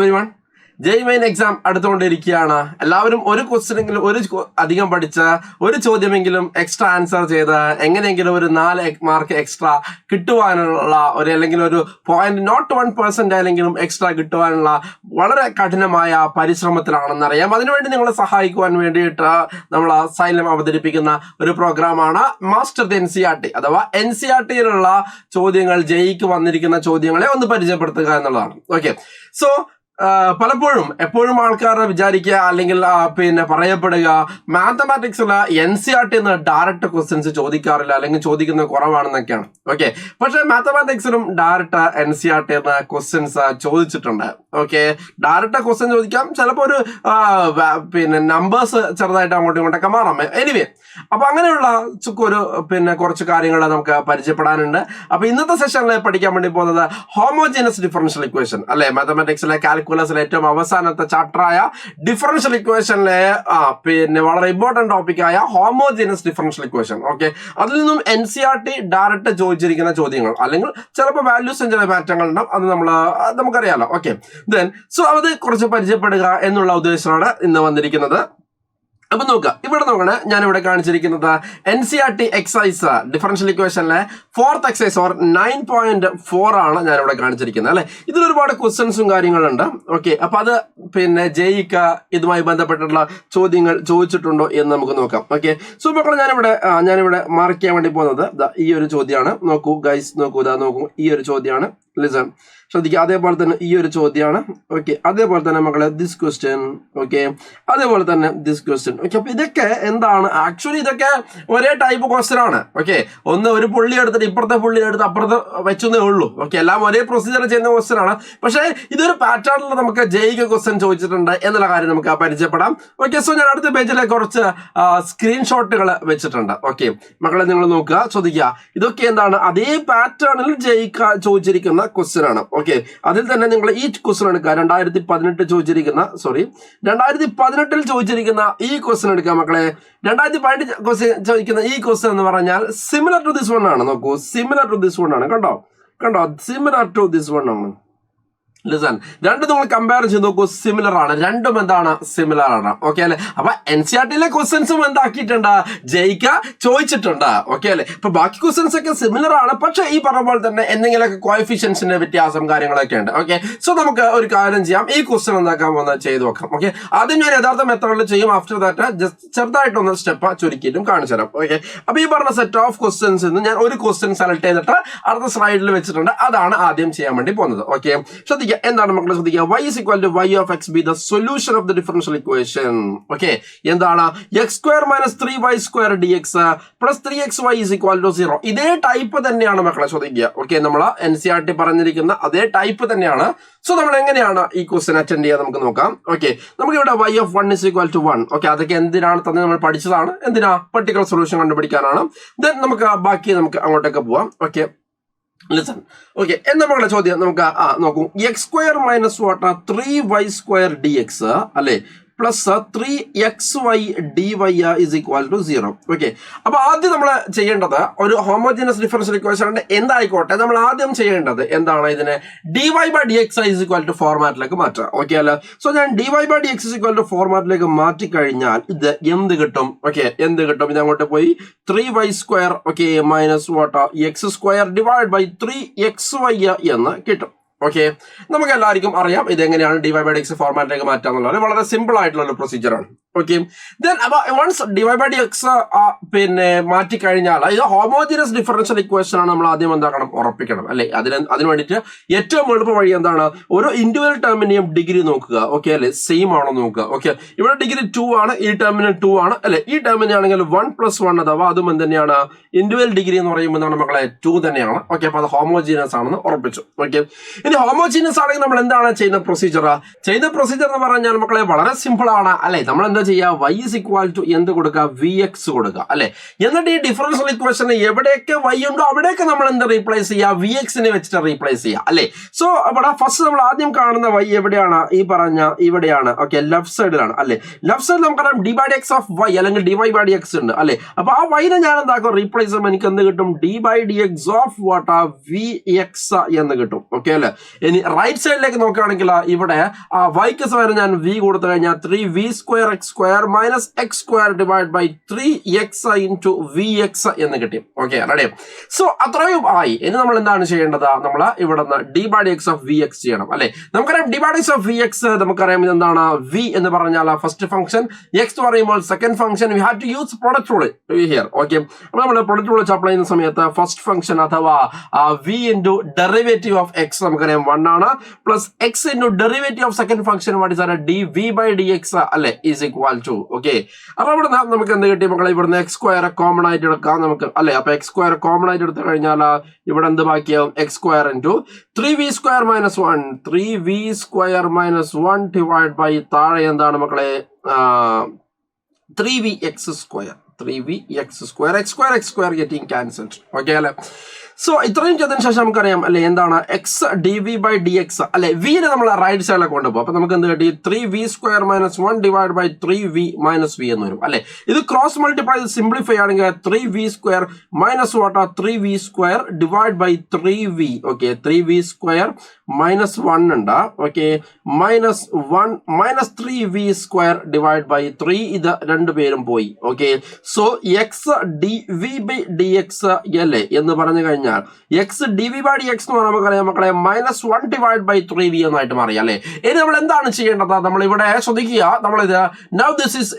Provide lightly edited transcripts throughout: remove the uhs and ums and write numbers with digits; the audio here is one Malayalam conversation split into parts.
എവരിവൺ, ജെയ് മെയിൻ എക്സാം അടുത്തുകൊണ്ടിരിക്കുകയാണ്. എല്ലാവരും ഒരു ക്വസ്റ്റ്യനെങ്കിലും അധികം പഠിച്ച ഒരു ചോദ്യമെങ്കിലും എക്സ്ട്രാ ആൻസർ ചെയ്ത് എങ്ങനെയെങ്കിലും ഒരു 4 മാർക്ക് എക്സ്ട്രാ കിട്ടുവാനുള്ള അല്ലെങ്കിൽ ഒരു 0.01% ആയെങ്കിലും എക്സ്ട്രാ കിട്ടുവാനുള്ള വളരെ കഠിനമായ പരിശ്രമത്തിലാണെന്നറിയാം. അതിനുവേണ്ടി നിങ്ങളെ സഹായിക്കുവാൻ വേണ്ടിയിട്ട് നമ്മൾ സൈലം അവതരിപ്പിക്കുന്ന ഒരു പ്രോഗ്രാമാണ് മാസ്റ്റർ ദി NCERT അഥവാ NCERTയിലുള്ള ചോദ്യങ്ങൾ, ജെയ്ക്ക് വന്നിരിക്കുന്ന ചോദ്യങ്ങളെ ഒന്ന് പരിചയപ്പെടുത്തുക എന്നുള്ളതാണ്. ഓക്കെ, സോ എപ്പോഴും ആൾക്കാർ വിചാരിക്കുക അല്ലെങ്കിൽ പറയപ്പെടുക മാത്തമാറ്റിക്സിൽ NCERT ഡയറക്റ്റ് ക്വസ്റ്റ്യൻസ് ചോദിക്കാറില്ല അല്ലെങ്കിൽ ചോദിക്കുന്നത് കുറവാണെന്നൊക്കെയാണ്. ഓക്കെ, പക്ഷെ മാത്തമാറ്റിക്സിലും ഡയറക്റ്റ് NCERT ക്വസ്റ്റ്യൻസ് ചോദിച്ചിട്ടുണ്ട്. ഓക്കെ, ഡയറക്റ്റ് ക്വസ്റ്റ്യൻ ചോദിക്കാം, ചിലപ്പോൾ ഒരു നമ്പേഴ്സ് ചെറുതായിട്ട് അങ്ങോട്ടും ഇങ്ങോട്ടൊക്കെ മാറാം. എനിവേ, അപ്പൊ അങ്ങനെയുള്ള കുറച്ച് കാര്യങ്ങൾ നമുക്ക് പരിചയപ്പെടാനുണ്ട്. അപ്പൊ ഇന്നത്തെ സെഷനിൽ പഠിക്കാൻ വേണ്ടി പോകുന്നത് ഹോമോജീനസ് ഡിഫറൻഷ്യൽ ഇക്വേഷൻ അല്ലെ, മാത്തമാറ്റിക്സിലെ കാൽക്കുലസിലെ ഏറ്റവും അവസാനത്തെ ചാപ്റ്ററായ ഡിഫറൻഷ്യൽ ഇക്വേഷനിലെ വളരെ ഇമ്പോർട്ടന്റ് ടോപ്പിക്കായ ഹോമോജീനസ് ഡിഫറൻഷ്യൽ ഇക്വേഷൻ. ഓക്കെ, അതിൽ നിന്നും NCERT ഡയറക്റ്റ് ചോദിച്ചിരിക്കുന്ന ചോദ്യങ്ങൾ അല്ലെങ്കിൽ ചിലപ്പോൾ വാല്യൂസും ചില മാറ്റങ്ങൾ ഉണ്ടാവും, അത് നമുക്കറിയാലോ. ഓക്കെ, ദെൻ സോ അത് കുറച്ച് പരിചയപ്പെടുക എന്നുള്ള ഉദ്ദേശമാണ് ഇന്ന് വന്നിരിക്കുന്നത്. അപ്പൊ നോക്കുക, ഇവിടെ നോക്കണേ, ഞാനിവിടെ കാണിച്ചിരിക്കുന്നത് NCERT എക്സൈസ് ഡിഫറൻഷ്യൽ ഇക്വേഷനിലെ 4th എക്സൈസ് ഓർ 9.4 ആണ് ഞാനിവിടെ കാണിച്ചിരിക്കുന്നത് അല്ലെ. ഇതിലൊരുപാട് ക്വസ്റ്റ്യൻസും കാര്യങ്ങളുണ്ട്. ഓക്കെ, അപ്പൊ അത് ജെയ്ക്ക് ഇതുമായി ബന്ധപ്പെട്ടുള്ള ചോദ്യങ്ങൾ ചോദിച്ചിട്ടുണ്ടോ എന്ന് നമുക്ക് നോക്കാം. ഓക്കെ, സോ മക്കളെ, ഞാനിവിടെ മാർക്ക് ചെയ്യാൻ വേണ്ടി പോകുന്നത് ഈ ഒരു ചോദ്യമാണ്. നോക്കൂ ഗൈസ്, നോക്കൂ, ഈ ഒരു ചോദ്യമാണ്. ലിസൺ, ശ്രദ്ധിക്കുക. അതേപോലെ തന്നെ ഈ ഒരു ചോദ്യമാണ്. ഓക്കെ, അതേപോലെ തന്നെ മക്കളെ ദിസ് ക്വസ്റ്റ്യൻ. ഓക്കെ, അതേപോലെ തന്നെ ദിസ് ക്വസ്റ്റ്യൻ. ഓക്കെ, അപ്പൊ ഇതൊക്കെ എന്താണ്? ആക്ച്വലി ഇതൊക്കെ ഒരേ ടൈപ്പ് ക്വസ്റ്റ്യൻ ആണ്. ഓക്കെ, ഒരു പുള്ളി എടുത്തിട്ട് ഇപ്പുറത്തെ പുള്ളി എടുത്ത് അപ്പുറത്ത് വെച്ചേ ഉള്ളൂ. ഓക്കെ, എല്ലാം ഒരേ പ്രൊസീജിയർ ചെയ്യുന്ന ക്വസ്റ്റ്യൻ ആണ്. പക്ഷേ ഇതൊരു പാറ്റേണിൽ നമുക്ക് ജെയ്ക്ക് ക്വസ്റ്റ്യൻ ചോദിച്ചിട്ടുണ്ട് എന്നുള്ള കാര്യം നമുക്ക് പരിചയപ്പെടാം. ഓക്കെ, സോ ഞാൻ അടുത്ത പേജിലേക്ക് കുറച്ച് സ്ക്രീൻഷോട്ടുകൾ വെച്ചിട്ടുണ്ട്. ഓക്കെ മക്കളെ, നിങ്ങൾ നോക്കുക, ശ്രദ്ധിക്കുക. ഇതൊക്കെ എന്താണ്? അതേ പാറ്റേണിൽ ജെയ്ക്ക് ചോദിച്ചിരിക്കുന്ന ക്വസ്റ്റ്യൻ ആണ്. ഓക്കെ, അതിൽ തന്നെ നിങ്ങൾ ഈ ക്വസ്റ്റ്യൻ എടുക്കുക. 2018 ചോദിച്ചിരിക്കുന്ന ഈ ക്വസ്റ്റ്യൻ എടുക്കുക മക്കളെ. 2018 ചോദിക്കുന്ന ഈ ക്വസ്റ്റ്യൻ എന്ന് പറഞ്ഞാൽ സിമിലർ ടു ദിസ് വൺ ആണ്. നോക്കൂ, സിമിലർ ടു ദിസ് വൺ ആണ്. കണ്ടോ, സിമിലർ ടു ദിസ് വൺ ആണ്. ലിസൺ, രണ്ടും നിങ്ങൾ കമ്പയർ ചെയ്ത് നോക്കൂ, സിമിലർ ആണ്. രണ്ടും എന്താണ്? സിമിലർ ആണ്. ഓക്കെ അല്ലെ. അപ്പൊ NCERTയിലെ ക്വസ്റ്റ്യൻസും എന്താക്കിയിട്ടുണ്ട്? ജെയ്ക്ക് ചോദിച്ചിട്ടുണ്ട്. ഓക്കെ അല്ലെ. ഇപ്പൊ ബാക്കി ക്വസ്റ്റ്യൻസ് ഒക്കെ സിമിലർ ആണ്, പക്ഷെ ഈ പറഞ്ഞ പോലെ തന്നെ എന്തെങ്കിലുമൊക്കെ കോഎഫിഷ്യൻസിന്റെ വ്യത്യാസം കാര്യങ്ങളൊക്കെ ഉണ്ട്. ഓക്കെ, സോ നമുക്ക് ഒരു കാര്യം ചെയ്യാം, ഈ ക്വസ്റ്റ്യൻ എന്താക്കാൻ പോകുന്നത് ചെയ്ത് നോക്കാം. ഓക്കെ, ആദ്യം ഞാൻ യഥാർത്ഥ മെത്തേഡിൽ ചെയ്യും. ആഫ്റ്റർ ദാറ്റ് ജസ്റ്റ് ചെറുതായിട്ടൊന്ന് സ്റ്റെപ്പ് ചുരുക്കിയിട്ടും കാണിച്ചു തരാം. ഓക്കെ, അപ്പൊ ഈ പറഞ്ഞ സെറ്റ് ഓഫ് ക്വസ്റ്റ്യൻസ് ഞാൻ ഒരു ക്വസ്റ്റ്യൻ സെലക്ട് ചെയ്തിട്ട് അടുത്ത സ്ലൈഡിൽ വെച്ചിട്ടുണ്ട്. അതാണ് ആദ്യം ചെയ്യാൻ വേണ്ടി പോകുന്നത്. ഓക്കെ, ശ്രദ്ധിക്കുക. എന്താണ് മക്കളെ? ശ്രദ്ധിക്കുക. y is equal to y of x be the solution of the differential equation. Okay, എന്താണ്? x² - 3y² dx plus 3xy is equal to 0. ഇതേ ടൈപ്പ് തന്നെയാണ് മക്കളെ, ശ്രദ്ധിക്കുക. ഓക്കെ, നമ്മൾ NCERT പറഞ്ഞിരിക്കുന്ന അതേ ടൈപ്പ് തന്നെയാണ്. സോ നമ്മൾ എങ്ങനെയാണ് ഈ ക്വസ്റ്റ്യൻ അറ്റൻഡ് ചെയ്യാൻ നമുക്ക് നോക്കാം. ഓക്കെ, നമുക്ക് ഇവിടെ y of 1 is equal to 1. Okay, അതൊക്കെ എന്തിനാണ് തന്നെ നമ്മൾ പഠിച്ചതാണ്. എന്തിനാ? Particular solution കണ്ടുപിടിക്കാനാണ്. ദെൻ നമുക്ക് അങ്ങോട്ടേക്ക് പോവാം. Okay, listen. ഓക്കെ, എന്താ മക്കളെ ചോദ്യം? നമുക്ക് നോക്കൂ. x² - 3y² dx അല്ലെ plus 3xy dy is equal to 0. Okay, അപ്പൊ ആദ്യം നമ്മൾ ചെയ്യേണ്ടത് ഒരു ഹോമോജീനസ് ഡിഫറൻഷ്യൽ ഇക്വേഷൻ എന്തായിക്കോട്ടെ, നമ്മൾ ആദ്യം ചെയ്യേണ്ടത് എന്താണ്? ഇതിനെ dy/dx is equal to ഫോർമാറ്റിലേക്ക് മാറ്റുക. ഓക്കെ അല്ല. സോ ഞാൻ dy/dx is equal to ഫോർമാറ്റിലേക്ക് മാറ്റി കഴിഞ്ഞാൽ ഇത് എന്ത് കിട്ടും? ഓക്കെ, എന്ത് കിട്ടും? ഇത് അങ്ങോട്ട് പോയി 3y². Okay, minus x² divide by 3xy എന്ന് കിട്ടും. ഓക്കെ, നമുക്ക് എല്ലാവർക്കും അറിയാം ഇതെങ്ങനെയാണ് dy/dx ഫോർമാറ്റിലേക്ക് മാറ്റാന്നുള്ളത്. വളരെ സിമ്പിൾ ആയിട്ടുള്ള ഒരു പ്രൊസീജിയർ ആണ്. ഓക്കെ, ദെൻ അപ്പൊ വൺസ് dy/dx മാറ്റി കഴിഞ്ഞാൽ ഇത് ഹോമോജീനസ് ഡിഫറൻഷ്യൽ ഇക്വേഷൻ ആണ്. നമ്മൾ ആദ്യം എന്താക്കണം? ഉറപ്പിക്കണം അല്ലെ. അതിന് വേണ്ടിയിട്ട് ഏറ്റവും എളുപ്പ വഴി എന്താണ്? ഒരു ഇൻഡിവിജ്വൽ ടേമിനെയും ഡിഗ്രി നോക്കുക. ഓക്കെ അല്ലെ, സെയിം ആണോ നോക്കുക. ഓക്കെ, ഇവിടെ ഡിഗ്രി 2 ആണ്, ഈ ടേമിന് 2 ആണ് അല്ലെ. ഈ ടേമിന് ആണെങ്കിൽ 1+1 അഥവാ അതും എന്ത് ഇൻഡിവിജ്വൽ ഡിഗ്രി എന്ന് പറയുമ്പോൾ മക്കളെ 2 തന്നെയാണ്. ഓക്കെ, അപ്പൊ അത് ഹോമോജീനസ് ആണെന്ന് ഉറപ്പിച്ചു. ഓക്കെ, ഇനി ഹോമോജീനസ് ആണെങ്കിൽ നമ്മൾ എന്താണ് ചെയ്യുന്ന പ്രൊസീജിയർ എന്ന് പറഞ്ഞാൽ മക്കളെ വളരെ സിമ്പിൾ ആണ് അല്ലെ. നമ്മൾ എന്ത് എന്താ ചെയ്യുക, y is equal to എന്ത് കൊടുക്കുക, vx കൊടുക്കുക അല്ലെ. എന്നിട്ട് ഈ ഡിഫറൻഷ്യൽ ഇക്വേഷന് എവിടെയൊക്കെ y ഉണ്ടോ അവിടെയൊക്കെ നമ്മൾ എന്ത് റീപ്ലേസ് ചെയ്യുക, vx നെ വെച്ചിട്ട് റീപ്ലേസ് ചെയ്യുക അല്ലെ. സോ ഇവിടെ ഫസ്റ്റ് നമ്മൾ ആദ്യം കാണുന്ന y എവിടെയാണ്, ഈ പറഞ്ഞ ഇവിടെയാണ്. ഓക്കെ, ലെഫ്റ്റ് സൈഡിലാണ് അല്ലെ. ലെഫ്റ്റ് സൈഡിൽ നമുക്കറിയാം d by dx of y അല്ലെങ്കിൽ dy by dx ഉണ്ട് അല്ലെ. അപ്പൊ ആ y നെ ഞാൻ എന്താക്കും, റീപ്ലേസ് ചെയ്യുമ്പോൾ എനിക്ക് എന്ത് കിട്ടും, d by dx of what vx എന്ന് കിട്ടും. ഓക്കെ അല്ലെ. ഇനി റൈറ്റ് സൈഡിലേക്ക് നോക്കുകയാണെങ്കിൽ ഇവിടെ വൈക്ക് പകരം ഞാൻ v കൊടുത്തു കഴിഞ്ഞാൽ 3v² x² minus x² divide by 3x into vx എന്ന് കിട്ടും. Okay ready. സോ അത്രയും ആയി. ഇനി നമ്മൾ എന്താണ് ചെയ്യേണ്ടത്, നമ്മൾ ഇവിടെ നിന്ന് d by dx of vx ചെയ്യണം അല്ലെ. നമുക്കറിയാം d by dx of vx നമുക്കറിയാം ഇതെന്താണ്, v എന്ന് പറഞ്ഞാൽ ഫസ്റ്റ് ഫംഗ്ഷൻ, x എന്ന് പറയുമ്പോൾ second function. We have to use product rule here. Okay, അപ്പോൾ നമ്മൾ പ്രൊഡക്റ്റ് റൂൾ അപ്ലൈ ചെയ്യുന്ന സമയത്ത് ഫസ്റ്റ് ഫംഗ്ഷൻ അഥവാ v into derivative of x നമുക്കറിയാം 1 ആണ്, plus x into derivative of second function what is dv by dx അല്ലെ ഈസ് ഈക്വൽ ടു. ഓക്കെ, അപ്പൊ ഇവിടെ നമുക്ക് എന്ത് കിട്ടി മക്കളെ, ഇവിടുന്ന് x² കോമൺ ആയിട്ട് എടുക്കാം നമുക്ക് അല്ലെ. അപ്പൊ x² കോമൺ ആയിട്ട് എടുത്തു കഴിഞ്ഞാൽ ഇവിടെ എന്ത് ബാക്കിയാവും, x² into 3v² minus 1 3v² minus 1 divide by താഴെ എന്താണ് മക്കളെ 3vx² 3vx² x² getting cancelled. Okay അല്ലെ. സോ ഇത്രയും ചെയ്തതിനു ശേഷം നമുക്കറിയാം അല്ലെ എന്താണ് എക്സ് dv by dx അല്ലെ. വിനെ നമ്മൾ റൈറ്റ് സൈഡിലേക്ക് കൊണ്ടുപോകും. അപ്പൊ നമുക്ക് എന്ത് കിട്ടി, 3v² minus 1 divide by 3v minus v എന്ന് വരും അല്ലെ. ഇത് ക്രോസ് മൾട്ടിപ്ലൈ സിംപ്ലിഫൈ ആണെങ്കിൽ 3v² minus what 3v² divide by 3v. Okay, 3v² minus 1 ഉണ്ട്. Okay, minus 1 minus 3v² divide by 3 ഇത് രണ്ടുപേരും പോയി. Okay, so x dv by dx അല്ലേ എന്ന് പറഞ്ഞു കഴിഞ്ഞാൽ എക്സ് dv by dx എന്ന് പറഞ്ഞാൽ നമുക്കറിയാം മക്കളെ മൈനസ് 1 ഡിവൈഡ് ബൈ 3v എന്നായിട്ട് മാറി അല്ലെ. ഇനി നമ്മൾ എന്താണ് ചെയ്യേണ്ടത്, നമ്മൾ ഇവിടെ ശ്രദ്ധിക്കുക, നമ്മളിത് now this is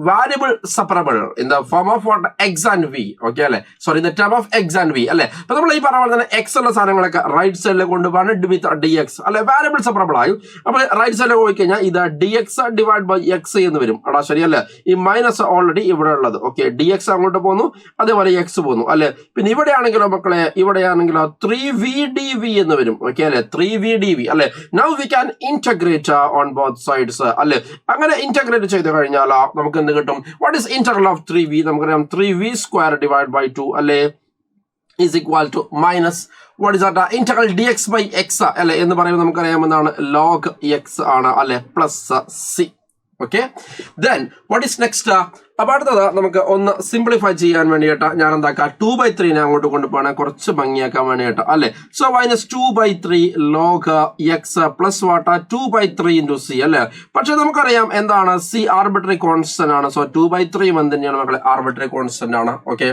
variable separable in the form of what X and V. Okay അല്ലെ, sorry in the term of X and V അല്ലെ. അപ്പൊ നമ്മൾ ഈ പറഞ്ഞ പോലെ തന്നെ എക്സ് ഉള്ള സാധനങ്ങളൊക്കെ റൈറ്റ് സൈഡിലേക്ക് കൊണ്ടുപോകാൻ വിത്ത് dx അല്ലെ, വാരിയബിൾ സെപ്പറബിൾ ആയി. അപ്പൊ റൈറ്റ് സൈഡിലേക്ക് പോയി കഴിഞ്ഞാൽ ഇത് dx ഡിവൈഡ് ബൈ എക്സ് എന്ന് വരും. അടാ ശരിയല്ലേ, ഈ മൈനസ് ഓൾറെഡി ഇവിടെ ഉള്ളത്. ഓക്കെ, dx അങ്ങോട്ട് പോകുന്നു, അതേപോലെ എക്സ് പോകുന്നു അല്ലെ. പിന്നെ ഇവിടെയാണെങ്കിലോ മക്കളെ, ഇവിടെയാണെങ്കിലോ 3v dv എന്ന് വരും. ഓക്കെ അല്ലെ, 3v dv അല്ലെ. Now we can integrate on both sides അല്ലെ. അങ്ങനെ ഇന്റഗ്രേറ്റ് ചെയ്ത് കഴിഞ്ഞാൽ നമുക്ക് എന്ത് കിട്ടും, what is integral of 3v, നമുക്കറിയാം 3v² ഡിവൈഡ് ബൈ 2 അല്ലെ is equal to minus what is that integral dx by x അല്ലെ എന്ന് പറയുമ്പോൾ നമുക്കറിയാം എന്താണ് log x ആണ് അല്ലെ, plus c. Okay, then what is next, അപ്പൊ അടുത്തത് നമുക്ക് ഒന്ന് സിംപ്ലിഫൈ ചെയ്യാൻ വേണ്ടിയിട്ട് ഞാൻ എന്താക്കാം 2/3 അങ്ങോട്ട് കൊണ്ടുപോകണം കുറച്ച് ഭംഗിയാക്കാൻ വേണ്ടിയിട്ട് അല്ലെ. So minus 2/3 log X plus what 2/3 into C അല്ലെ. പക്ഷെ നമുക്കറിയാം എന്താണ് സി ആർബിട്രറി കോൺസ്റ്റന്റ് ആണ്. സോ 2/3 എന്ത് തന്നെയാണ് മക്കളെ, ആർബിട്രറി കോൺസ്റ്റന്റ് ആണ്. ഓക്കെ,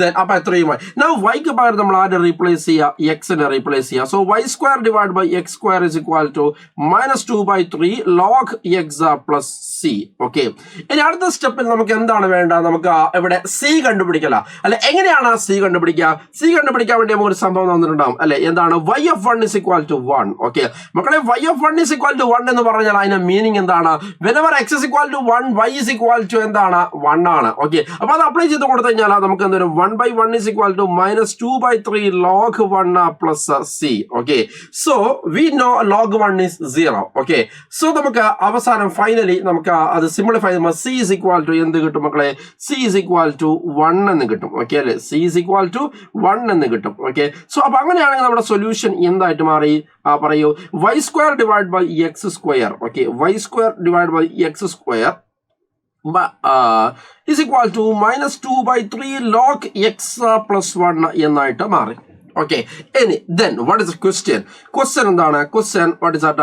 ദെൻ അപ്പൊ എത്രയുമായി നൗ വൈക്ക് പകരം നമ്മൾ ആരെ റീപ്ലേസ് ചെയ്യുക, എക്സിനെ റീപ്ലേസ് ചെയ്യുക. So y² divide by x² is equal to minus 2/3 log X plus C. Okay, ഇനി അടുത്ത സ്റ്റെപ്പിൽ നമുക്ക് എന്താണ് വേണ്ടത്, നമുക്ക് ഇവിടെ സി കണ്ടുപിടിക്കല അല്ലെ. എങ്ങനെയാണ് സി കണ്ടുപിടിക്കുക, സി കണ്ടുപിടിക്കാൻ വേണ്ടി നമുക്ക് ഒരു സംഭവം തന്നിട്ടുണ്ടാവും അല്ലെ, എന്താണ് y of 1 is equal to 1. Okay മക്കളെ, y of 1 is equal to 1 എന്ന് പറഞ്ഞാൽ അതിന്റെ മീനിങ് എന്താണ്, whenever x is equal to 1 y is equal to എന്താണ് 1 ആണ്. ഓക്കെ, അപ്പൊ അത് അപ്ലൈ ചെയ്ത് കൊടുത്തു കഴിഞ്ഞാൽ നമുക്ക് എന്തൊരു 1/1 is equal to minus 2/3 log 1 plus c. Okay, so we know log 1 is 0. Okay, so നമുക്ക് അവസാനം ഫൈനലി നമുക്ക് അത് സിംപ്ലിഫൈ ചെയ്യുമ്പോൾ c is equal to എന്ത് കിട്ടും മക്കളെ, c is equal to 1 എന്ന് കിട്ടും. ഓക്കെ അല്ലെ, c is equal to 1 എന്ന് കിട്ടും. ഓക്കെ, സോ അപ്പൊ അങ്ങനെയാണെങ്കിൽ നമ്മുടെ സൊല്യൂഷൻ എന്തായിട്ട് മാറി പറയൂ, y² divide by x². Okay, y² divide by x² is equal to minus 2/3 log x plus 1 എന്നായിട്ട് മാറി. Okay, any then what is the question എന്താണ്, question what is that,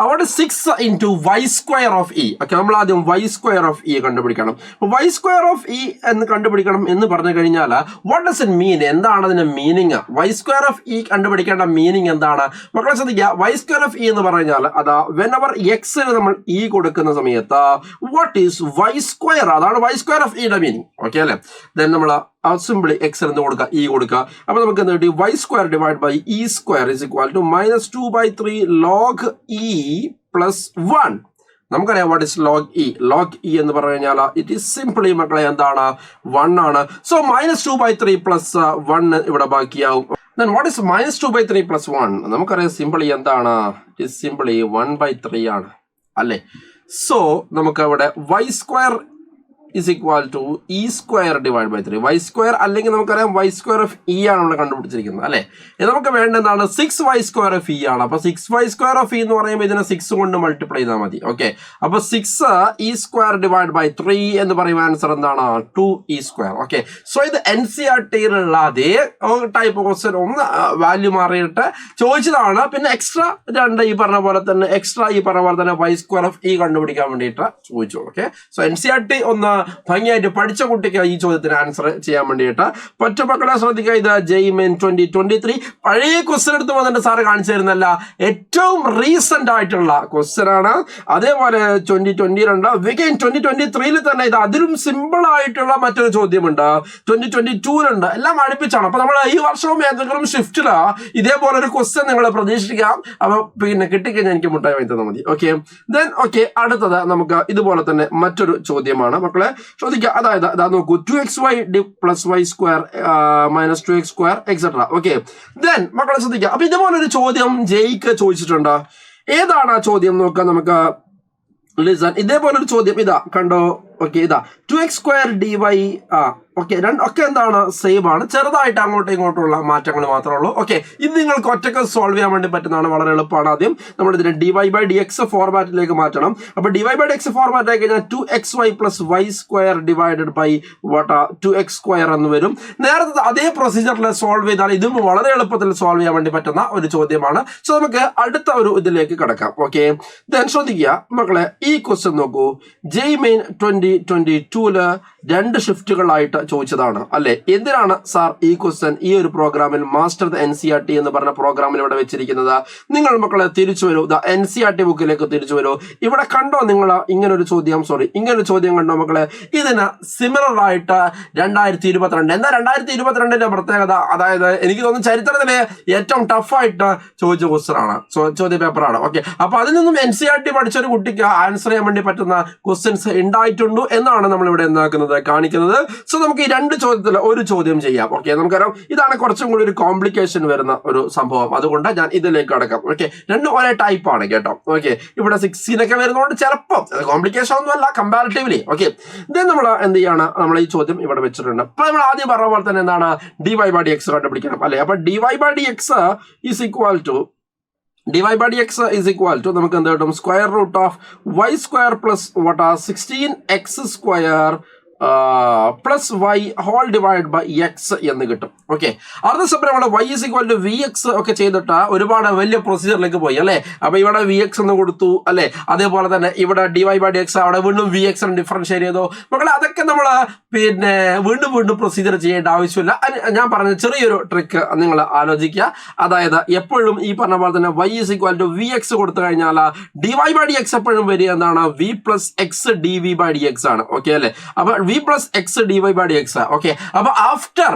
what is 6 into y² of e. Okay, നമ്മൾ ആദ്യം y² of e കണ്ടുപിടിക്കണം. y² of e എന്ന് കണ്ടുപിടിക്കണം എന്ന് പറഞ്ഞു കഴിഞ്ഞാൽ what does it mean, എന്താണ് അതിന്റെ മീനിങ്, y² of e കണ്ടുപിടിക്കേണ്ട മീനിങ് എന്താണ് മക്കളെ ശ്രദ്ധിക്കുക. y² of e എന്ന് പറഞ്ഞാൽ അതാ whenever x ന് നമ്മൾ e കൊടുക്കുന്ന സമയത്ത് what is y², അതാണ് y² of e യുടെ മീനിങ്. ഓക്കെ അല്ലെ, then നമ്മൾ സിംപിളി എക്സ് എന്ന് കൊടുക്കുക, ഇ കൊടുക്കുക. അപ്പൊ നമുക്ക് എന്ത് കിട്ടി, y² divide by e² is equal to minus 2/3 log e plus 1. നമുക്കറിയാം what is log e. log e എന്ന് പറഞ്ഞു കഴിഞ്ഞാൽ ഇറ്റ് ഈസ് സിംപിളി മക്കളെ എന്താണ് 1 ആണ്. സോ മൈനസ് 2/3 പ്ലസ് 1 ഇവിടെ ബാക്കിയാവും. Then what is minus 2/3 plus 1? നമുക്കറിയാം സിംപിളി എന്താണ്, ഇറ്റ് ഈസ് സിംപിളി 1/3 ആണ് അല്ലേ. സോ നമുക്ക് അവിടെ y square is equal to e square divided by 3. y square അല്ലെങ്കിൽ നമുക്കറിയാം y square of e ആണ് നമ്മൾ കണ്ടുപിടിച്ചിരിക്കുന്നത് അല്ലേ. ഇത് നമുക്ക് വേണ്ടതാണ് 6y square of e ആണ്. അപ്പൊ 6y square of e എന്ന് പറയുമ്പോൾ ഇതിനെ 6 കൊണ്ട് മൾട്ടിപ്ലൈ ചെയ്താൽ മതി. ഓക്കെ, അപ്പൊ 6 e square divided by 3 എന്ന് പറയുന്ന ആൻസർ എന്താണ്? 2e square. ഓക്കെ, സോ ഇത് NCERT-യിലുള്ള അതേ ടൈപ്പ് ക്വസ്റ്റ്യൻ ഒന്ന് വാല്യൂ മാറിയിട്ട് ചോദിച്ചതാണ്. പിന്നെ എക്സ്ട്രാ ഈ പറഞ്ഞ പോലെ തന്നെ y square of e കണ്ടുപിടിക്കാൻ വേണ്ടിയിട്ട് ചോദിച്ചു. ഓക്കെ, സോ NCERT ഒന്ന് ഭംഗിയായിട്ട് പഠിച്ച കുട്ടിക്ക് ഈ ചോദ്യത്തിന് ആൻസർ ചെയ്യാൻ വേണ്ടിയിട്ട് പറ്റും. മക്കളെ ശ്രദ്ധിക്കുക, ഇത് JEE 2023 പഴയ ക്വസ്റ്റ്യൻ എടുത്ത് വന്നിട്ട് സാറ് കാണിച്ചു തരുന്നല്ല, ഏറ്റവും റീസെന്റ് ആയിട്ടുള്ള ക്വസ്റ്റ്യൻ ആണ്. അതേപോലെ 2022 വിഗൈൻ 2023 തന്നെ ഇത് അതിലും സിമ്പിൾ ആയിട്ടുള്ള മറ്റൊരു ചോദ്യമുണ്ട്, 2022 എല്ലാം അടുപ്പിച്ചാണ്. അപ്പൊ നമ്മൾ ഈ വർഷവും ഏതെങ്കിലും ഷിഫ്റ്റില് ഇതേപോലെ ഒരു ക്വസ്റ്റ്യൻ നിങ്ങൾ പ്രതീക്ഷിക്കാം. അപ്പൊ പിന്നെ കിട്ടിക്കഴിഞ്ഞാൽ എനിക്ക് മുട്ടായി വാങ്ങി തന്നാൽ മതി. ഓക്കെ, ദെൻ ഓക്കെ, അടുത്തത് നമുക്ക് ഇതുപോലെ തന്നെ മറ്റൊരു ചോദ്യമാണ് മക്കളെ ശ്രദ്ധിക്കുക. അതായത് നോക്കൂ, 2xy plus y square minus 2x square etcetera. Okay, then മക്കളെ ശ്രദ്ധിക്കുക. അപ്പൊ ഇതുപോലൊരു ചോദ്യം ജെയ്ക്ക് ചോദിച്ചിട്ടുണ്ട്. ഏതാണ് ആ ചോദ്യം നോക്കാം നമുക്ക്. ലിസൺ, ഇതേപോലൊരു ചോദ്യം ഇതാ കണ്ടോ. ഓക്കെ, ഇതാ 2x square dy. ഓക്കെ, ഒക്കെ എന്താണ്? സെയിം ആണ്, ചെറുതായിട്ട് അങ്ങോട്ടും ഇങ്ങോട്ടുള്ള മാറ്റങ്ങൾ മാത്രമേ ഉള്ളൂ. ഓക്കെ, ഇത് നിങ്ങൾക്ക് ഒറ്റയ്ക്ക് സോൾവ് ചെയ്യാൻ വേണ്ടി പറ്റുന്നതാണ്, വളരെ എളുപ്പമാണ്. ആദ്യം നമ്മൾ ഇതിനെ dy/dx ഫോർമാറ്റിലേക്ക് മാറ്റണം. അപ്പൊ dy/dx ഫോർമാറ്റ് ആയി കഴിഞ്ഞാൽ 2xy plus y square divided by 2x square എന്ന് വരും. നേരത്തെ അതേ പ്രൊസീജിയറിൽ സോൾവ് ചെയ്താൽ ഇതും വളരെ എളുപ്പത്തിൽ സോൾവ് ചെയ്യാൻ വേണ്ടി പറ്റുന്ന ഒരു ചോദ്യമാണ്. സോ നമുക്ക് അടുത്ത ഒരു ഇതിലേക്ക് കടക്കാം. ഓക്കെ, ദെൻ ശ്രദ്ധിക്കുക മക്കളെ, ഈ ക്വസ്റ്റ്യൻ നോക്കൂ. JEE 2022 2 ഷിഫ്റ്റുകളായിട്ട് ചോദിച്ചതാണ് അല്ലെ. എന്തിനാണ് സാർ ഈ ക്വസ്റ്റ്യൻ ഈ ഒരു പ്രോഗ്രാമിൽ മാസ്റ്റർ ദ NCERT എന്ന് പറഞ്ഞ പ്രോഗ്രാമിൽ ഇവിടെ വെച്ചിരിക്കുന്നത്? നിങ്ങൾ മക്കളെ തിരിച്ചു വരൂ, ദ NCERT ബുക്കിലേക്ക് തിരിച്ചു വരൂ. ഇവിടെ കണ്ടോ നിങ്ങൾ ഇങ്ങനൊരു ചോദ്യം കണ്ടോ മക്കളെ? ഇതിന് സിമിലർ ആയിട്ട് 2022 എന്താ 2022 പ്രത്യേകത? അതായത് എനിക്ക് തോന്നുന്നു ചരിത്രത്തിലെ ഏറ്റവും ടഫായിട്ട് ചോദിച്ച ക്വസ്റ്റ്യൻ ആണ്, ചോദ്യ പേപ്പറാണ്. ഓക്കെ, അപ്പൊ അതിൽ നിന്നും NCERT പഠിച്ചൊരു കുട്ടിക്ക് ആൻസർ ചെയ്യാൻ വേണ്ടി പറ്റുന്ന ക്വസ്റ്റ്യൻസ് ഉണ്ടായിട്ടുണ്ട് എന്നാണ് നമ്മൾ ഇവിടെ കാണിക്കുന്നത്. സോ നമുക്ക് ഈ 2 ചോദ്യത്തിൽ ഒരു ചോദ്യം ചെയ്യാം. ഓക്കെ, നമുക്കറിയാം ഇതാണ് കുറച്ചും കൂടി ഒരു കോംപ്ലിക്കേഷൻ വരുന്ന ഒരു സംഭവം, അതുകൊണ്ട് ഞാൻ ഇതിലേക്ക് കടക്കാം. ഓക്കെ, 2 ഒരേ ടൈപ്പ് ആണ് കേട്ടോ. ഓക്കെ, ഇവിടെ 16 വരുന്നതുകൊണ്ട് ചിലപ്പോൾ കോംപ്ലിക്കേഷൻ ഒന്നും അല്ല കമ്പാരിറ്റീവ്ലി. ഓക്കെ, ഇത് നമ്മൾ എന്ത് ചെയ്യാണ്, നമ്മൾ ഈ ചോദ്യം ഇവിടെ വെച്ചിട്ടുണ്ട്. അപ്പൊ നമ്മൾ ആദ്യം പറഞ്ഞ പോലെ തന്നെ എന്താണ്, dy/dx കണ്ടുപിടിക്കണം അല്ലെ. അപ്പൊ dy/dx is equal to നമുക്ക് എന്ത് കിട്ടും? Square root of y square plus 16x square plus y whole divide by x എന്ന് കിട്ടും. ഓക്കെ, അടുത്ത സ്റ്റെപ്പ് നമ്മൾ y is equal to vx ഒക്കെ ചെയ്തിട്ട് ഒരുപാട് വലിയ പ്രൊസീജിയറിലേക്ക് പോയി അല്ലെ. അപ്പൊ ഇവിടെ vx എന്ന് കൊടുത്തു അല്ലെ. അതേപോലെ തന്നെ ഇവിടെ dy/dx അവിടെ വീണ്ടും vx ഡിഫറൻഷിയേറ്റ് ചെയ്തു. മക്കളെ അതൊക്കെ നമ്മൾ പിന്നെ വീണ്ടും പ്രൊസീജിയർ ചെയ്യേണ്ട ആവശ്യമില്ല. ഞാൻ പറഞ്ഞ ചെറിയൊരു ട്രിക്ക് നിങ്ങൾ ആലോചിക്കുക. അതായത് എപ്പോഴും ഈ പറഞ്ഞ പോലെ തന്നെ y is equal to vx കൊടുത്തു കഴിഞ്ഞാൽ dy/dx എപ്പോഴും വരിക എന്താണ്? v plus x dv/dx ആണ്. ഓക്കെ അല്ലെ. അപ്പൊ v plus x dy/dx. Okay, അപ്പൊ ആഫ്റ്റർ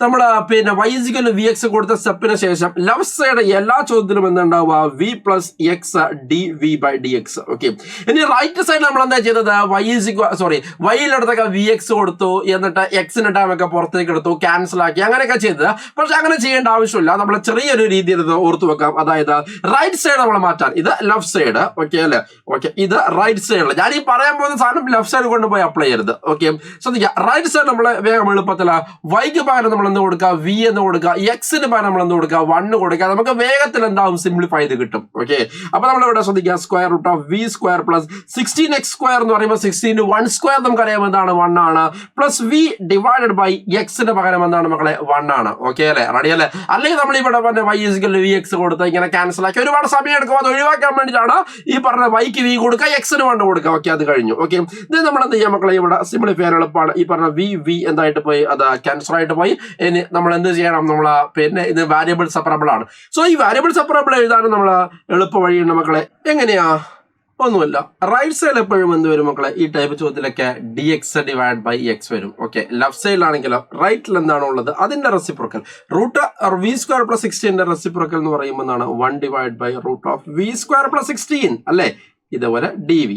നമ്മൾ പിന്നെ y is equal to vx കൊടുത്ത സ്റ്റെപ്പിന് ശേഷം ലെഫ്റ്റ് സൈഡ് എല്ലാ ചോദ്യത്തിലും എന്തുണ്ടാവുക? v plus x dv/dx. Okay, ഇനി റൈറ്റ് സൈഡ് നമ്മൾ എന്താ ചെയ്തത്? വൈയിലെടുത്തൊക്കെ vx കൊടുത്തു, എന്നിട്ട് എക്സിന്റെ ടൈം ഒക്കെ പുറത്തേക്ക് എടുത്തു, ക്യാൻസൽ ആക്കി, അങ്ങനെയൊക്കെ ചെയ്തത്. പക്ഷെ അങ്ങനെ ചെയ്യേണ്ട ആവശ്യമില്ല. നമ്മൾ ചെറിയൊരു രീതിയിൽ ഇത് ഓർത്തു വെക്കാം. അതായത് റൈറ്റ് സൈഡ് നമ്മൾ മാറ്റാൻ, ഇത് ലെഫ്റ്റ് സൈഡ്. ഓക്കെ അല്ലെ. ഓക്കെ, ഇത് റൈറ്റ് സൈഡിൽ ഞാൻ ഈ പറയാൻ പോകുന്ന സാധനം ലെഫ്റ്റ് സൈഡ് കൊണ്ടുപോയി അപ്ലൈ ചെയ്യരുത്. ഓക്കെ, ശ്രദ്ധിക്കുക. റൈറ്റ് സൈഡ് നമ്മൾ വേഗം എളുപ്പത്തില വൈക്ക് പകരം നമ്മൾ എന്ത് കൊടുക്കുക? v എന്ന് കൊടുക്കുക. എക്സിന് പകരം നമ്മൾ എന്ത് കൊടുക്കുക? 1 കൊടുക്കുക. നമുക്ക് വേഗത്തിൽ എന്താവും? സിംപ്ലിഫൈ ചെയ്ത് കിട്ടും. ഓക്കെ, അപ്പൊ നമ്മൾ ഇവിടെ ശ്രദ്ധിക്കുക. Square root of v square plus 16x square എന്ന് പറയുമ്പോൾ 16 1 സ്ക്വയർ നമുക്കറിയാം എന്താണ്? 1 ആണ്. പ്ലസ് v ഡിവൈഡഡ് ബൈ എക്സിന്റെ പകരം എന്താണ് മക്കളെ? 1 ആണ്. ഓക്കെ അല്ലെ, റെഡി അല്ലെ. അല്ലെങ്കിൽ നമ്മൾ ഇവിടെ പറഞ്ഞ y is equal to vx കൊടുത്ത് ഇങ്ങനെ ക്യാൻസൽ ആക്കി ഒരുപാട് സമയം എടുക്കും. അത് ഒഴിവാക്കാൻ വേണ്ടിയിട്ടാണ് ഈ പറഞ്ഞ വൈക്ക് v കൊടുക്കുക, എക്സിന് 1 കൊടുക്കുക. ഓക്കെ, അത് കഴിഞ്ഞു. ഓക്കെ, ഇത് നമ്മൾ എന്ത് ചെയ്യാം മക്കളെ? ഇവിടെ സിംപ്ലിഫൈ ചെയ്യാൻ എളുപ്പമാണ്. ഈ പറഞ്ഞ v എന്തായിട്ട് പോയി? അത് ക്യാൻസൽ ആയിട്ട് പോയി. ഇനി നമ്മൾ എന്ത് ചെയ്യണം? നമ്മൾ പിന്നെ ഇത് വാരിയബിൾ സെപ്പറബിൾ ആണ്. സോ ഈ വാരിയബിൾ സെപ്പറബിൾ എഴുതാനും നമ്മൾ എളുപ്പ വഴിയുണ്ട് മക്കളെ. എങ്ങനെയാ? ഒന്നുമില്ല. റൈറ്റ് സൈഡിൽ എപ്പോഴും എന്ത് വരും മക്കളെ? ഈ ടൈപ്പ് ചോദ്യത്തിലൊക്കെ dx ഡിവൈഡ് ബൈ എക്സ് വരും. ഓക്കെ, ലെഫ്റ്റ് സൈഡിലാണെങ്കിലോ റൈറ്റിൽ എന്താണ് ഉള്ളത്? അതിന്റെ reciprocal root v square plus 16 reciprocal എന്ന് പറയുമ്പോൾ 1 divide by root of v square plus 16 അല്ലെ. ഇതേപോലെ dv.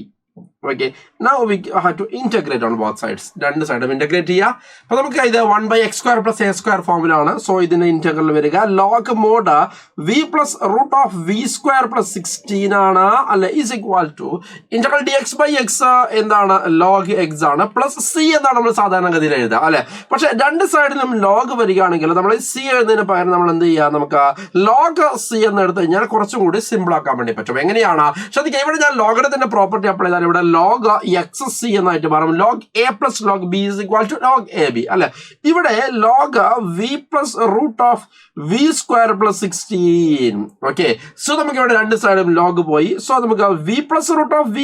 Okay, now we have to integrate on both sides. രണ്ട് സൈഡും ഇന്റഗ്രേറ്റ് ചെയ്യുക. അപ്പൊ നമുക്ക് ഇത് 1/x² + a² ഫോമിലാണ്. സോ ഇതിന്റെ ഇന്റഗ്രൽ വരിക ലോഗ് മോഡ് v + √(v² + 16) ആണ് അല്ലെ, is equal to integral dx/x എന്താണ്, ലോഗ് x ആണ്, പ്ലസ് c എന്നാണ് നമ്മൾ സാധാരണഗതിയിൽ എഴുതുക അല്ലെ. പക്ഷെ രണ്ട് സൈഡിലും ലോഗ് വരികയാണെങ്കിൽ നമ്മൾ c എഴുതുന്നതിന് പകരം നമ്മൾ എന്ത് ചെയ്യുക, നമുക്ക് ലോഗ് c എന്ന് എടുത്തു കഴിഞ്ഞാൽ കുറച്ചും കൂടി സിമ്പിൾ ആക്കാൻ വേണ്ടി പറ്റും. എങ്ങനെയാണ് ശ്രദ്ധിക്കുക, ഇവിടെ ഞാൻ ലോഗരിതത്തിന്റെ പ്രോപ്പർട്ടി അപ്ലൈ ചെയ്താൽ ഇവിടെ ലോഗ് എക്സ് സി എന്നായിട്ട് മാറും. Log A plus log B is equal to log A B അല്ലെ. ഇവിടെ log V plus √(v² + 16). Okay, so നമുക്ക് ഇവിടെ രണ്ട് സൈഡും ലോഗ് പോയി. സോ നമുക്ക് V plus √(v²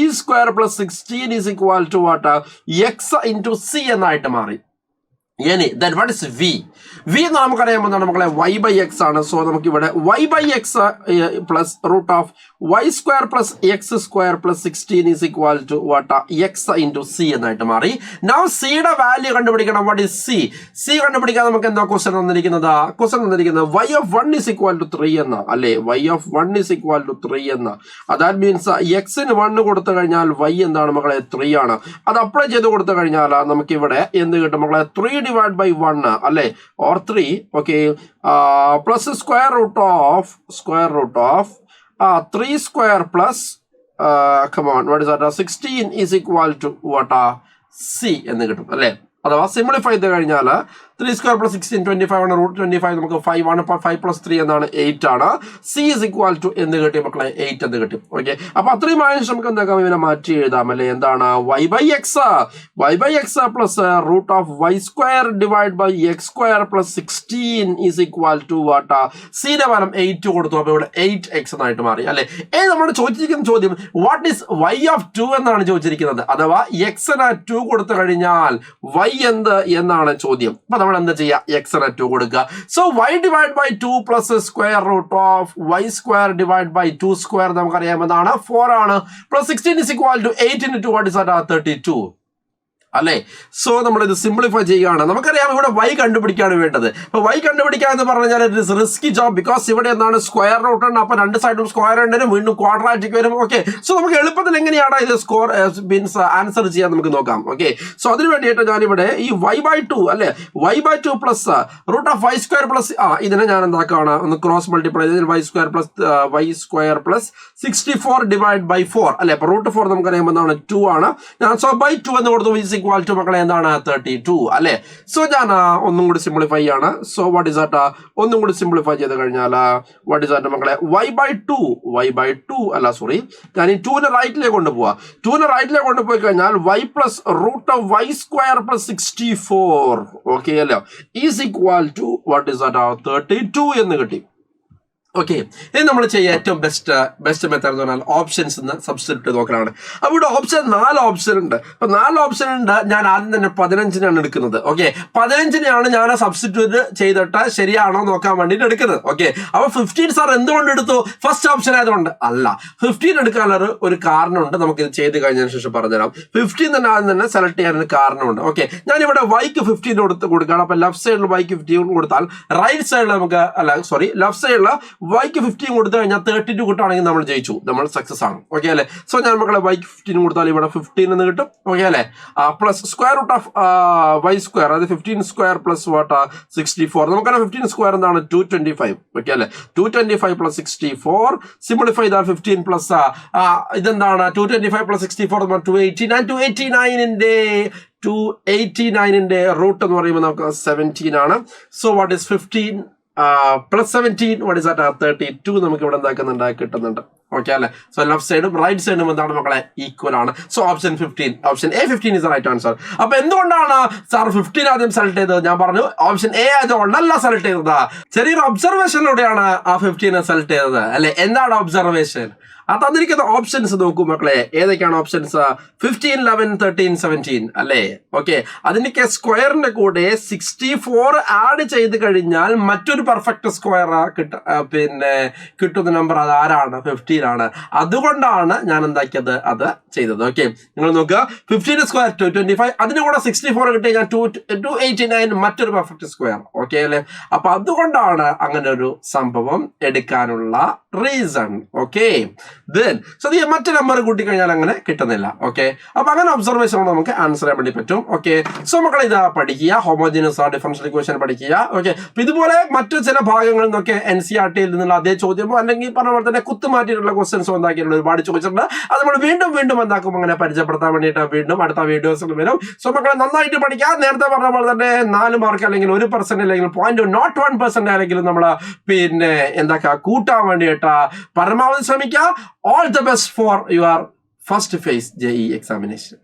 + 16) is equal to what, X into C എന്നായിട്ട് മാറി. ഇനി then what is V? V എന്ന് നമുക്കറിയാമെന്ന് നമ്മളെ y/x ആണ്. സോ നമുക്ക് ഇവിടെ y/x plus √(y² + x² + 16) is equal to what, X into C എന്നായിട്ട് മാറി. നൗ സിയുടെ വാല്യൂ കണ്ടുപിടിക്കണം. What is C? സി കണ്ടുപിടിക്കാൻ നമുക്ക് എന്താ ക്വസ്റ്റൻ തന്നിരിക്കുന്നത്? y(1) ഇസ് ഈക്വൽ ടു 3 എന്ന അല്ലെ, y(1) ഇസ് ഈക്വൽ ടു 3 എന്ന. ദാറ്റ് മീൻസ് എക്സിന് 1 കൊടുത്തു കഴിഞ്ഞാൽ y എന്താണ് മക്കളെ, 3 ആണ്. അത് അപ്ലൈ ചെയ്ത് കൊടുത്തു കഴിഞ്ഞാൽ നമുക്ക് ഇവിടെ എന്ത് കിട്ടും മക്കളെ, 3 / 1 അല്ലെ, or 3. okay, plus square root of 3² plus come on, what is that, 16 is equal to what, c എന്ന് കിട്ടും അല്ലെ. അഥവാ സിംപ്ലിഫൈ ചെയ്ത് കഴിഞ്ഞാൽ 3² + 16 25 ആണ്, √25 നമുക്ക് 5 ആണ്. 5 + 3 എന്നാണ് 8 ആണ്. c is equal to എന്ന് കിട്ടി മക്കളെ, 8 എന്ന് കിട്ടും. ഓക്കെ, അപ്പൊ അത്രയും ആയ ശേഷം നമുക്ക് എന്താക്കാം, ഇവനെ മാറ്റി എഴുതാം അല്ലെ. എന്താണ് y/x plus √(y² / x² + 16 is equal to what, c യുടെ ഫലം 8 കൊടുത്തു. അപ്പൊ ഇവിടെ 8x എന്നായിട്ട് മാറി അല്ലെ. നമ്മൾ ചോദിച്ചിരിക്കുന്ന ചോദ്യം വാട്ട് ഈസ് y(2) എന്നാണ് ചോദിച്ചിരിക്കുന്നത്. അഥവാ x-ന് 2 കൊടുത്തു കഴിഞ്ഞാൽ y എന്ത് എന്നാണ് ചോദ്യം. അപ്പൊ നമ്മൾ എന്താ ചെയ്യുക, x-ന് 2 കൊടുക്കുക. സോ y/2 പ്ലസ് √(y² / 2² നമുക്കറിയാമെന്നാണ് 4 ആണ്. Plus 16 is equal to 8 into 2, what is that, 32 അല്ലെ. സോ നമ്മളിത് സിംപ്ലിഫൈ ചെയ്യുകയാണ്. നമുക്കറിയാം ഇവിടെ y കണ്ടുപിടിക്കാണ് വേണ്ടത്. അപ്പൊ y കണ്ടുപിടിക്കുക എന്ന് പറഞ്ഞാൽ it is risky job, because ഇവിടെ എന്താണ് സ്ക്വയർ റൂട്ട് ഉണ്ട്. അപ്പൊ രണ്ട് സൈഡും സ്ക്വയർ ഉണ്ടെങ്കിലും വീണ്ടും ക്വാഡ്രാറ്റിക് വരും. ഓക്കെ, സോ നമുക്ക് എളുപ്പത്തിൽ എങ്ങനെയാണ് ഇത് മീൻസ് ആൻസർ ചെയ്യാൻ നമുക്ക് നോക്കാം. ഓക്കെ, സോ അതിന് വേണ്ടിയിട്ട് ഞാനിവിടെ ഈ y/2 അല്ലെ, y/2 പ്ലസ് √(y²) ഇതിനെ ഞാൻ എന്താക്കാണ്, ഒന്ന് ക്രോസ് മൾട്ടിപ്ലൈ ചെയ്ത് y² + 64 / 4 അല്ലെ. അപ്പൊ √4 നമുക്കറിയാം എന്താണ് 2 ആണ്. ഞാൻ സോ /2 എന്ന് കൊടുത്തു ഈക്വൽ ടു മക്കളെ എന്താണ് 32 അല്ലെ. സോ ഞാൻ ഒന്നും കൂടി സിംപ്ലിഫൈ ആണ്. സോ വാട്ട് ഇസ് ദാറ്റ്, ഒന്നും കൂടി സിംപ്ലിഫൈ ചെയ്ത് കഴിഞ്ഞാൽ വാട്ട് ഇസ് ദാറ്റ് മക്കളെ, y/2 അല്ല സോറി, ഞാൻ ഈ 2നെ റൈറ്റിലേക്ക് കൊണ്ടുപോവാ. 2നെ റൈറ്റിലേക്ക് കൊണ്ടുപോയി കഴിഞ്ഞാൽ y പ്ലസ് √(y² + 64 ഓക്കെ അല്ലേ, is equal to what is that 32 എന്ന് കിട്ടി. ഓക്കെ, ഇനി നമ്മൾ ചെയ്യുക ഏറ്റവും ബെസ്റ്റ് മെത്തേഡ് എന്ന് പറഞ്ഞാൽ ഓപ്ഷൻസ് എന്ന് സബ്സ്റ്റിറ്റ്യൂട്ട് നോക്കലാണ്. അപ്പോൾ ഇവിടെ 4 ഓപ്ഷൻ ഉണ്ട്. അപ്പൊ 4 ഓപ്ഷൻ ഉണ്ട്. ഞാൻ ആദ്യം തന്നെ 15-നെയാണ് എടുക്കുന്നത്. ഓക്കെ, 15-നെയാണ് ഞാൻ സബ്സ്റ്റിറ്റ്യൂട്ട് ചെയ്തിട്ട് ശരിയാണോ നോക്കാൻ വേണ്ടിയിട്ട് എടുക്കുന്നത്. ഓക്കെ, അപ്പൊ 15 സാർ എന്തുകൊണ്ട് എടുത്തു? ഫസ്റ്റ് ഓപ്ഷൻ ആയതുകൊണ്ട് അല്ല. 15 എടുക്കാനുള്ള ഒരു കാരണമുണ്ട്, നമുക്ക് ഇത് ചെയ്ത് കഴിഞ്ഞതിന് ശേഷം പറഞ്ഞുതരാം. 15 തന്നെ ആദ്യം തന്നെ സെലക്ട് ചെയ്യാനൊരു കാരണമുണ്ട്. ഓക്കെ, ഞാനിവിടെ y-ക്ക് 15 കൊടുക്കുകയാണ്. അപ്പൊ ലെഫ്റ്റ് സൈഡിൽ y-ക്ക് 15 കൊടുത്താൽ റൈറ്റ് സൈഡിൽ നമുക്ക് ലെഫ്റ്റ് സൈഡിൽ y-ക്ക് 15 കൊടുത്തു കഴിഞ്ഞാൽ 32 കിട്ടുകയാണെങ്കിൽ നമ്മൾ ജയിച്ചു, നമ്മൾ സക്സസ് ആണ്. ഓക്കെ അല്ലെ. സോ ഞാൻ മക്കളെ y-ക്ക് 15 കൊടുത്താൽ ഇവിടെ 15 എന്ന് കിട്ടും. ഓക്കെ അല്ലെ. പ്ലസ് √(y²) അതായത് 15² പ്ലസ് 64 നമുക്കറിയാം 15² എന്താണ് 225. ഓക്കെ അല്ലെ. 225 + 64 സിംപ്ലിഫൈ ചെയ്താൽ 15 പ്ലസ് ഇതെന്താണ് 225 + 64 289ന്റെ റൂട്ട് എന്ന് പറയുമ്പോൾ നമുക്ക് 17 ആണ്. So what is 15 plus 17 what is that 32 നമുക്ക് ഇവിടെ എന്താക്കുന്നുണ്ട്, കിട്ടുന്നുണ്ട്. ഓക്കെ അല്ലെ. സോ ലെഫ്റ്റ് സൈഡും റൈറ്റ് സൈഡും എന്താണ് മക്കളെ, ഈക്വൽ ആണ്. So option A 15 is right answer. അപ്പൊ എന്തുകൊണ്ടാണ് സാർ 15 ആദ്യം സെലക്ട് ചെയ്തത്? ഞാൻ പറഞ്ഞു ഓപ്ഷൻ എ ആയതുകൊണ്ടല്ല സെലക്ട് ചെയ്തത്, ചെറിയൊരു ഒബ്സർവേഷനിലൂടെയാണ് ആ 15 സെലക്ട് ചെയ്തത് അല്ലെ. എന്താണ് ഒബ്സർവേഷൻ? തന്നിരിക്കുന്ന ഓപ്ഷൻസ് നോക്കൂ മക്കളെ. ഏതൊക്കെയാണ് ഓപ്ഷൻസ്? 15, 11, 13, 17 അല്ലേ. ഓക്കെ, അതിനൊക്കെ സ്ക്വയറിന്റെ കൂടെ 64 ആഡ് ചെയ്ത് കഴിഞ്ഞാൽ മറ്റൊരു പെർഫെക്റ്റ് സ്ക്വയർ കിട്ടുന്ന നമ്പർ അത് ആരാണ്? 15 ആണ്. അതുകൊണ്ടാണ് ഞാൻ എന്താക്കിയത്, അത് ചെയ്തത്. ഓക്കെ, നിങ്ങൾ നോക്കുക, 15 സ്ക്വയർ 225, അതിന് കൂടെ 64 കിട്ടി കഴിഞ്ഞാൽ 289 മറ്റൊരു പെർഫെക്റ്റ് സ്ക്വയർ. ഓക്കെ അല്ലെ. അപ്പൊ അതുകൊണ്ടാണ് അങ്ങനെ ഒരു സംഭവം എടുക്കാനുള്ള റീസൺ. ഓക്കെ, ദെൻ മറ്റു നമ്പർ കൂട്ടിക്കഴിഞ്ഞാൽ അങ്ങനെ കിട്ടുന്നില്ല. ഓക്കെ, അപ്പൊ അങ്ങനെ ഒബ്സർവേഷൻ നമുക്ക് ആൻസർ ചെയ്യാൻ വേണ്ടി പറ്റും. ഓക്കെ, സോ മക്കളെ ഇതാ പഠിക്കുക, ഹോമോജീനിയസ് ഡിഫറൻഷ്യൽ ഇക്വേഷൻ പഠിക്കുക. ഓക്കെ, അപ്പൊ ഇതുപോലെ മറ്റു ചില ഭാഗങ്ങളിൽ നിന്നൊക്കെ NCERT നിന്നുള്ള അതേ ചോദ്യമോ അല്ലെങ്കിൽ പറഞ്ഞ പോലെ തന്നെ കുത്തുമാറ്റിയിട്ടുള്ള ക്വസ്റ്റ്യൻസോ എന്താക്കിയിട്ടുള്ള ഒരുപാട് ചോദിച്ചിട്ടുണ്ട്. അത് നമ്മൾ വീണ്ടും വീണ്ടും എന്താക്കും, അങ്ങനെ പരിചയപ്പെടുത്താൻ വേണ്ടിയിട്ട് വീണ്ടും അടുത്ത വീഡിയോസിൽ വരും. സോ മക്കളെ നന്നായിട്ട് പഠിക്കുക. നേരത്തെ പറഞ്ഞ പോലെ തന്നെ 4 മാർക്ക് അല്ലെങ്കിൽ 1% അല്ലെങ്കിൽ 0.01% ആണെങ്കിലും നമ്മൾ പിന്നെ എന്താക്കുക കൂട്ടാൻ വേണ്ടിയിട്ട് പരമാവധി ശ്രമിക്കുക. All the best for your first phase JEE examination.